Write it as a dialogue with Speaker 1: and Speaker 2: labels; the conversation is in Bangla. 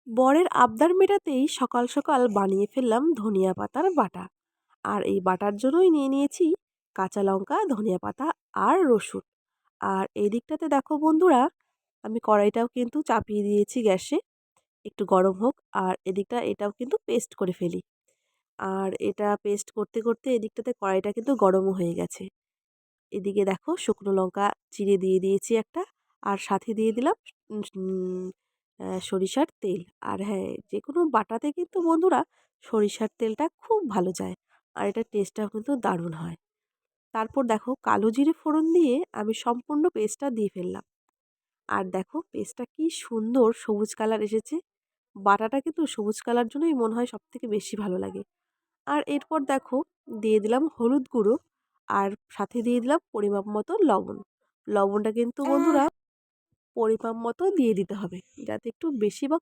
Speaker 1: বরের আবদার মেটাতেই সকাল সকাল বানিয়ে ফেললাম ধনিয়া পাতার বাটা। আর এই বাটার জন্যই নিয়ে নিয়েছি কাঁচা লঙ্কা, ধনিয়া পাতা আর রসুন। আর এই দিকটাতে দেখো বন্ধুরা, আমি কড়াইটাও কিন্তু চাপিয়ে দিয়েছি গ্যাসে, একটু গরম হোক। আর এদিকটা এটাও কিন্তু পেস্ট করে ফেলি। আর এটা পেস্ট করতে করতে এদিকটাতে কড়াইটা কিন্তু গরমও হয়ে গেছে। এদিকে দেখো শুকনো লঙ্কা চিড়ে দিয়ে দিয়েছি একটা, আর সাথে দিয়ে দিলাম সরিষার তেল। আর হ্যাঁ, যেকোনো বাটাতে কিন্তু বন্ধুরা সরিষার তেলটা খুব ভালো যায়, আর এটার টেস্টটাও কিন্তু দারুণ হয়। তারপর দেখো কালো জিরে ফোড়ন দিয়ে আমি সম্পূর্ণ পেস্টটা দিয়ে ফেললাম। আর দেখো পেস্টটা কি সুন্দর সবুজ কালার এসেছে। বাটাটা কিন্তু সবুজ কালার জন্যই মনে হয় সবথেকে বেশি ভালো লাগে। আর এরপর দেখো দিয়ে দিলাম হলুদ গুঁড়ো, আর সাথে দিয়ে দিলাম পরিমাপ মতো লবণ। লবণটা কিন্তু বন্ধুরা পরিমাপ মতো দিয়ে দিতে হবে, যাতে একটু বেশি বা